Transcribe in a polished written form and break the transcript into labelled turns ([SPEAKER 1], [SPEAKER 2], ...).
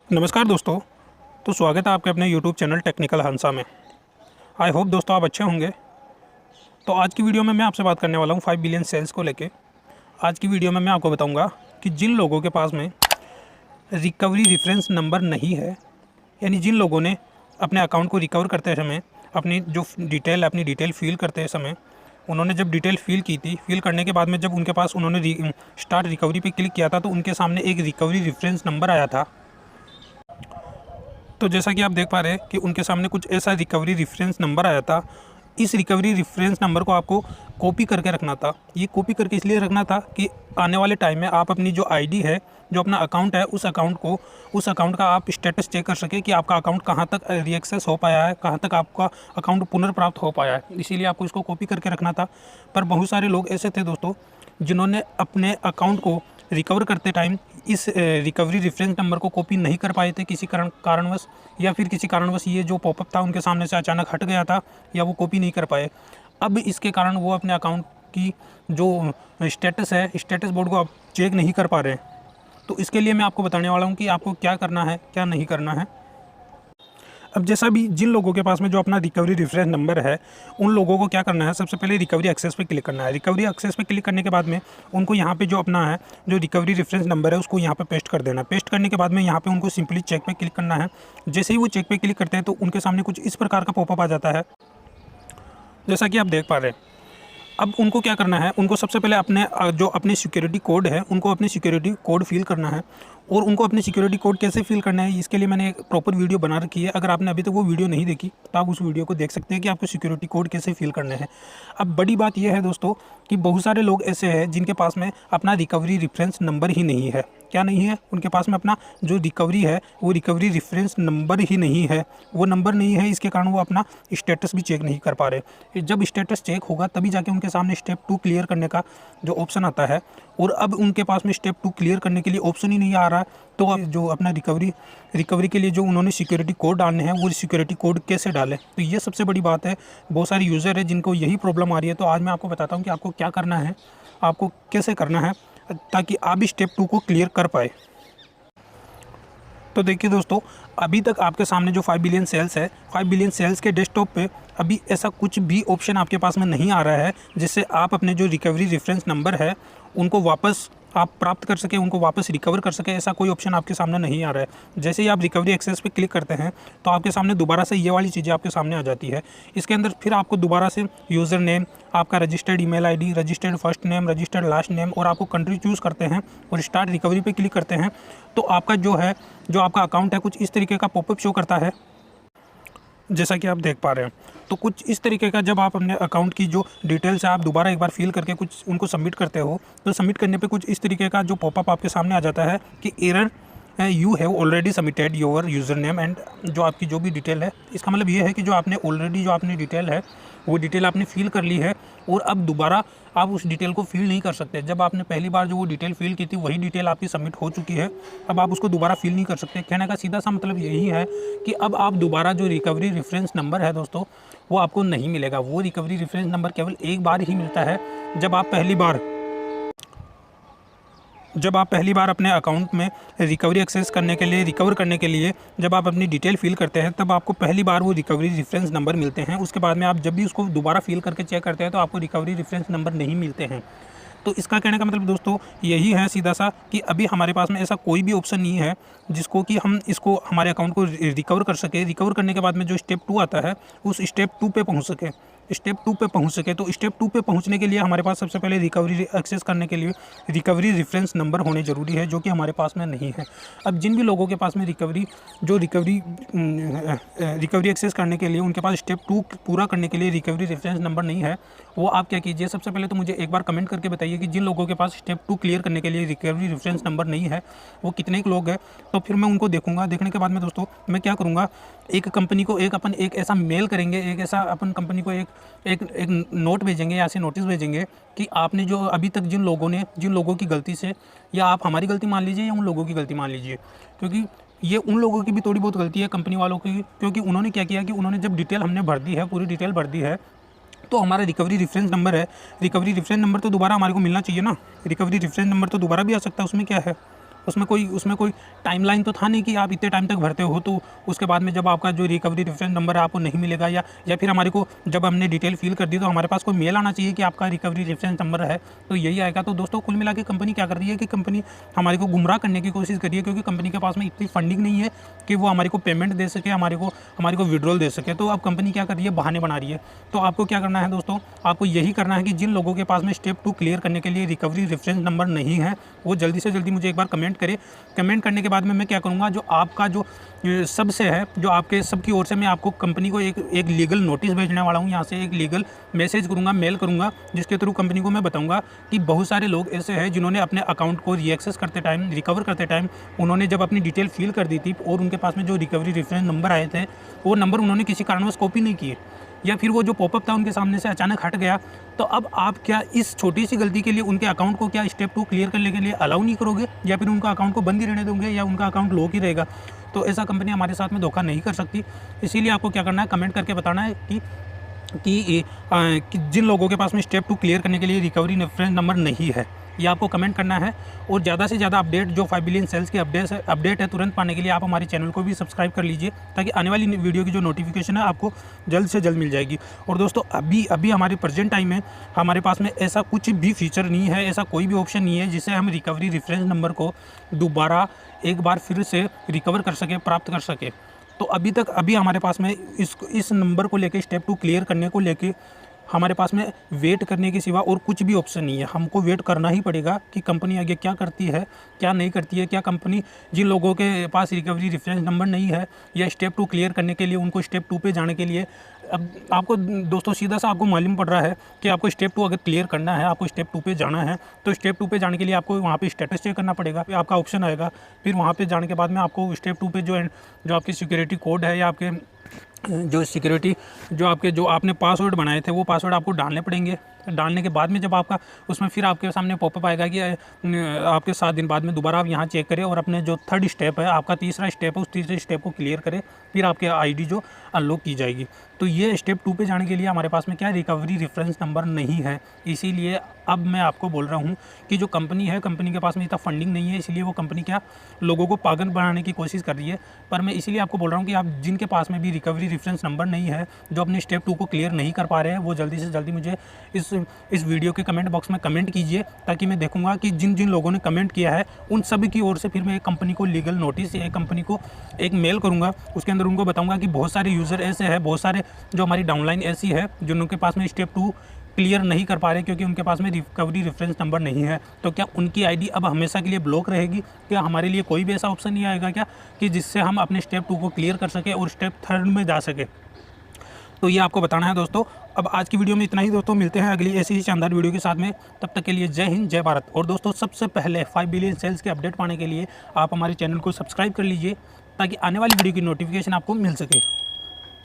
[SPEAKER 1] नमस्कार दोस्तों। तो स्वागत है आपके अपने YouTube चैनल टेक्निकल हंसा में। आई होप दोस्तों आप अच्छे होंगे। तो आज की वीडियो में मैं आपसे बात करने वाला हूँ 5 बिलियन सेल्स को लेके। आज की वीडियो में मैं आपको बताऊँगा कि जिन लोगों के पास में रिकवरी रेफरेंस नंबर नहीं है, यानी जिन लोगों ने अपने अकाउंट को रिकवर करते समय अपनी डिटेल फिल करते समय उन्होंने जब डिटेल फिल करने के बाद में जब उनके पास उन्होंने स्टार्ट रिकवरी पे क्लिक किया था तो उनके सामने एक रिकवरी रेफरेंस नंबर आया था। तो जैसा कि आप देख पा रहे हैं कि उनके सामने कुछ ऐसा रिकवरी रेफरेंस नंबर आया था। इस रिकवरी रेफरेंस नंबर को आपको कॉपी करके रखना था। ये कॉपी करके इसलिए रखना था कि आने वाले टाइम में आप अपनी जो आईडी है, जो अपना अकाउंट है, उस अकाउंट का आप स्टेटस चेक कर सके कि आपका अकाउंट कहाँ तक रीएक्सेस हो पाया है, कहाँ तक आपका अकाउंट पुनर्प्राप्त हो पाया है। इसीलिए आपको इसको कॉपी करके रखना था। पर बहुत सारे लोग ऐसे थे दोस्तों जिन्होंने अपने अकाउंट को रिकवर करते टाइम इस रिकवरी रेफरेंस नंबर को कॉपी नहीं कर पाए थे किसी कारणवश, या फिर किसी कारणवश ये जो पॉपअप था उनके सामने से अचानक हट गया था या वो कॉपी नहीं कर पाए। अब इसके कारण वो अपने अकाउंट की जो स्टेटस है, स्टेटस बोर्ड को आप चेक नहीं कर पा रहे हैं। तो इसके लिए मैं आपको बताने वाला हूँ कि आपको क्या करना है, क्या नहीं करना है। अब जैसा भी जिन लोगों के पास में जो अपना रिकवरी रेफरेंस नंबर है, उन लोगों को क्या करना है, सबसे पहले रिकवरी एक्सेस पे क्लिक करना है। रिकवरी एक्सेस पे क्लिक करने के बाद में उनको यहाँ पे जो अपना है जो रिकवरी रेफरेंस नंबर है उसको यहाँ पे पेस्ट कर देना है। पेस्ट करने के बाद में यहाँ पे उनको सिंपली चेक पे क्लिक करना है। जैसे ही वो चेक पे क्लिक करते हैं तो उनके सामने कुछ इस प्रकार का पॉपअप आ जाता है, जैसा कि आप देख पा रहे हैं। अब उनको क्या करना है, उनको सबसे पहले अपने सिक्योरिटी कोड है, उनको अपने सिक्योरिटी कोड फिल करना है। और उनको अपने सिक्योरिटी कोड कैसे फिल करना है, इसके लिए मैंने एक प्रॉपर वीडियो बना रखी है। अगर आपने अभी तक वो वीडियो नहीं देखी तो आप उस वीडियो को देख सकते हैं कि आपको सिक्योरिटी कोड कैसे फिल करने हैं। अब बड़ी बात यह है दोस्तों कि बहुत सारे लोग ऐसे हैं जिनके पास में अपना रिकवरी रेफरेंस नंबर ही नहीं है। क्या नहीं है? उनके पास में अपना जो रिकवरी है वो रिकवरी रेफरेंस नंबर ही नहीं है। वो नंबर नहीं है, इसके कारण वो अपना स्टेटस भी चेक नहीं कर पा रहे। जब स्टेटस चेक होगा तभी जाके उनके सामने स्टेप 2 क्लियर करने का जो ऑप्शन आता है, और अब उनके पास में स्टेप 2 क्लियर करने के लिए ऑप्शन ही नहीं आ रहा है। तो अब जो अपना रिकवरी के लिए जो उन्होंने सिक्योरिटी कोड डालने हैं वो सिक्योरिटी कोड कैसे डालें, तो ये सबसे बड़ी बात है। बहुत सारे यूज़र है जिनको यही प्रॉब्लम आ रही है। तो आज मैं आपको बताता हूँ कि आपको क्या करना है, आपको कैसे करना है, ताकि आप भी स्टेप 2 को क्लियर कर पाए। तो देखिए दोस्तों, अभी तक आपके सामने जो 5 बिलियन सेल्स है, 5 बिलियन सेल्स के डेस्कटॉप पे अभी ऐसा कुछ भी ऑप्शन आपके पास में नहीं आ रहा है जिससे आप अपने जो रिकवरी रेफरेंस नंबर है उनको वापस आप प्राप्त कर सके, उनको वापस रिकवर कर सके। ऐसा कोई ऑप्शन आपके सामने नहीं आ रहा है। जैसे ही आप रिकवरी एक्सेस पे क्लिक करते हैं तो आपके सामने दोबारा से ये वाली चीज़ें आपके सामने आ जाती है। इसके अंदर फिर आपको दोबारा से यूज़र नेम, आपका registered email ID, registered first name, registered last name, और आपको कंट्री चूज़ करते हैं और स्टार्ट रिकवरी पे क्लिक करते हैं तो आपका जो आपका अकाउंट है कुछ इस तरीके का पॉपअप शो करता है, जैसा कि आप देख पा रहे हैं। तो कुछ इस तरीके का जब आप अपने अकाउंट की जो डिटेल्स है आप दोबारा एक बार फिल करके कुछ उनको सबमिट करते हो तो सबमिट करने पे कुछ इस तरीके का जो पॉपअप आपके सामने आ जाता है कि error you have already submitted your user name and, जो आपकी जो भी डिटेल है, इसका मतलब ये है कि जो आपने डिटेल है वो डिटेल आपने फिल कर ली है और अब दोबारा आप उस डिटेल को फिल नहीं कर सकते। जब आपने पहली बार जो वो डिटेल फिल की थी वही डिटेल आपकी सबमिट हो चुकी है, अब आप उसको दोबारा फिल नहीं कर सकते। कहने का सीधा सा मतलब यही है कि अब आप दोबारा जो रिकवरी रेफरेंस नंबर है दोस्तों वो आपको नहीं मिलेगा। वो रिकवरी रेफरेंस नंबर केवल एक बार ही मिलता है जब आप पहली बार अपने अकाउंट में रिकवर करने के लिए जब आप अपनी डिटेल फिल करते हैं तब आपको पहली बार वो रिकवरी रेफरेंस नंबर मिलते हैं। उसके बाद में आप जब भी उसको दोबारा फिल करके चेक करते हैं तो आपको रिकवरी रेफरेंस नंबर नहीं मिलते हैं। तो इसका कहने का मतलब दोस्तों यही है सीधा सा कि अभी हमारे पास में ऐसा कोई भी ऑप्शन नहीं है जिसको कि हम इसको हमारे अकाउंट को रिकवर कर सके। रिकवर करने के बाद में जो स्टेप 2 आता है उस स्टेप 2 पे पहुंच सके। तो स्टेप 2 पे पहुंचने के लिए हमारे पास सबसे पहले रिकवरी एक्सेस करने के लिए रिकवरी रेफरेंस नंबर होने ज़रूरी है, जो कि हमारे पास में नहीं है। अब जिन भी लोगों के पास में रिकवरी एक्सेस करने के लिए उनके पास स्टेप 2 पूरा करने के लिए रिकवरी रेफरेंस नंबर नहीं है, वो आप क्या कीजिए, सबसे पहले तो मुझे एक बार कमेंट करके बताइए कि जिन लोगों के पास स्टेप 2 क्लियर करने के लिए रिकवरी रेफरेंस नंबर नहीं है वो कितने लोग हैं। तो फिर मैं उनको देखूंगा। देखने के बाद में दोस्तों मैं क्या करूँगा, एक कंपनी को एक ऐसा मेल करेंगे, एक ऐसा अपन कंपनी को एक नोट भेजेंगे या ऐसे नोटिस भेजेंगे कि आपने जो अभी तक जिन लोगों की गलती से, या आप हमारी गलती मान लीजिए या उन लोगों की गलती मान लीजिए, क्योंकि ये उन लोगों की भी थोड़ी बहुत गलती है, कंपनी वालों की, क्योंकि उन्होंने क्या किया कि उन्होंने जब डिटेल हमने भर दी है, पूरी डिटेल भर दी है, तो हमारा रिकवरी रेफरेंस नंबर है, रिकवरी रेफरेंस नंबर तो दोबारा हमारे को मिलना चाहिए ना। रिकवरी रेफरेंस नंबर तो दोबारा भी आ सकता है, उसमें क्या है, उसमें कोई टाइमलाइन तो था नहीं कि आप इतने टाइम तक भरते हो तो उसके बाद में जब आपका जो रिकवरी रेफरेंस नंबर है आपको नहीं मिलेगा, या फिर हमारे को जब हमने डिटेल फिल कर दी तो हमारे पास कोई मेल आना चाहिए कि आपका रिकवरी रेफरेंस नंबर है, तो यही आएगा। तो दोस्तों कुल मिला के कंपनी क्या कर रही है कि कंपनी हमारे को गुमराह करने की कोशिश कर रही है, क्योंकि कंपनी के पास में इतनी फंडिंग नहीं है कि वो हमारे को पेमेंट दे सके, हमारे को विड्रॉल दे सके। तो अब कंपनी क्या कर रही है, बहाने बना रही है। तो आपको क्या करना है दोस्तों, आपको यही करना है कि जिन लोगों के पास में स्टेप 2 क्लियर करने के लिए रिकवरी रेफरेंस नंबर नहीं है वो जल्दी से जल्दी मुझे एक बार कमेंट करें। कमेंट करने के बाद में मैं क्या करूँगा, जो आपका जो सबसे है, जो आपके सबकी ओर से मैं आपको कंपनी को एक लीगल नोटिस भेजने वाला हूँ। यहाँ से एक लीगल मैसेज करूँगा, मेल करूँगा, जिसके थ्रू कंपनी को मैं बताऊँगा कि बहुत सारे लोग ऐसे हैं जिन्होंने अपने अकाउंट को रीएक्सेस करते टाइम, रिकवर करते टाइम, उन्होंने जब अपनी डिटेल फिल कर दी थी और उनके पास में जो रिकवरी रेफरेंस नंबर आए थे वो नंबर उन्होंने किसी कारणवश कॉपी नहीं किए, या फिर वो जो पॉपअप था उनके सामने से अचानक हट गया। तो अब आप क्या इस छोटी सी गलती के लिए उनके अकाउंट को क्या स्टेप 2 क्लियर करने के लिए अलाउ नहीं करोगे, या फिर उनका अकाउंट को बंद ही रहने दोगे, या उनका अकाउंट लॉक ही रहेगा? तो ऐसा कंपनी हमारे साथ में धोखा नहीं कर सकती। इसीलिए आपको क्या करना है, कमेंट करके बताना है कि जिन लोगों के पास में स्टेप 2 क्लियर करने के लिए रिकवरी रेफरेंस नंबर नहीं है, ये आपको कमेंट करना है। और ज़्यादा से ज़्यादा अपडेट, जो 5 बिलियन सेल्स की अपडेट है तुरंत पाने के लिए आप हमारे चैनल को भी सब्सक्राइब कर लीजिए, ताकि आने वाली वीडियो की जो नोटिफिकेशन है आपको जल्द से जल्द मिल जाएगी। और दोस्तों अभी हमारे प्रेजेंट टाइम में हमारे पास में ऐसा कुछ भी फीचर नहीं है, ऐसा कोई भी ऑप्शन नहीं है जिससे हम रिकवरी रेफरेंस नंबर को दोबारा एक बार फिर से रिकवर कर सके, प्राप्त कर सके। तो अभी हमारे पास में इस नंबर को लेके, स्टेप 2 क्लियर करने को लेके हमारे पास में वेट करने के सिवा और कुछ भी ऑप्शन नहीं है। हमको वेट करना ही पड़ेगा कि कंपनी आगे क्या करती है, क्या नहीं करती है। क्या कंपनी जिन लोगों के पास रिकवरी रेफरेंस नंबर नहीं है या स्टेप 2 क्लियर करने के लिए उनको स्टेप 2 पे जाने के लिए, अब आपको दोस्तों सीधा सा आपको मालूम पड़ रहा है कि आपको स्टेप 2 अगर क्लियर करना है, आपको स्टेप 2 पे जाना है, तो स्टेप 2 पे जाने के लिए आपको वहाँ पे स्टेटस चेक करना पड़ेगा। फिर आपका ऑप्शन आएगा, फिर वहाँ पे जाने के बाद में आपको स्टेप 2 पे जो आपकी सिक्योरिटी कोड है, या आपके जो आपने पासवर्ड बनाए थे वो पासवर्ड आपको डालने पड़ेंगे। डालने के बाद में जब आपका उसमें फिर आपके सामने पॉपअप आएगा कि आपके 7 दिन बाद में दोबारा आप यहाँ चेक करें और अपने जो थर्ड स्टेप है, आपका तीसरा स्टेप है, उस तीसरे स्टेप को क्लियर करें, फिर आपके आईडी जो अनलॉक की जाएगी। तो ये स्टेप 2 पे जाने के लिए हमारे पास में क्या रिकवरी रेफरेंस नंबर नहीं है। इसीलिए अब मैं आपको बोल रहा हूँ कि जो कंपनी है, कंपनी के पास में इतना फंडिंग नहीं है, इसलिए वो कंपनी क्या लोगों को पागल बनाने की कोशिश कर रही है। पर मैं इसीलिए आपको बोल रहा हूँ कि आप जिनके पास में भी रिकवरी रेफरेंस नंबर नहीं है, जो अपने स्टेप 2 को क्लियर नहीं कर पा रहे हैं, वो जल्दी से जल्दी मुझे इस वीडियो के कमेंट बॉक्स में कमेंट कीजिए, ताकि मैं देखूंगा कि जिन लोगों ने कमेंट किया है उन सभी की ओर से फिर मैं एक कंपनी को लीगल नोटिस या एक कंपनी को एक मेल करूंगा। उसके अंदर उनको बताऊंगा कि बहुत सारे यूज़र ऐसे हैं, बहुत सारे जो हमारी डाउनलाइन ऐसी है जिनके पास में स्टेप 2 क्लियर नहीं कर पा रहे क्योंकि उनके पास में रिकवरी रेफरेंस नंबर नहीं है। तो क्या उनकी आईडी अब हमेशा के लिए ब्लॉक रहेगी? क्या हमारे लिए कोई भी ऐसा ऑप्शन नहीं आएगा क्या कि जिससे हम अपने स्टेप 2 को क्लियर कर सके और स्टेप 3 में जा सके? तो ये आपको बताना है दोस्तों। अब आज की वीडियो में इतना ही दोस्तों, मिलते हैं अगली ऐसी ही शानदार वीडियो के साथ में। तब तक के लिए जय हिंद, जय भारत। और दोस्तों सबसे पहले 5 बिलियन सेल्स के अपडेट पाने के लिए आप हमारे चैनल को सब्सक्राइब कर लीजिए, ताकि आने वाली वीडियो की नोटिफिकेशन आपको मिल सके।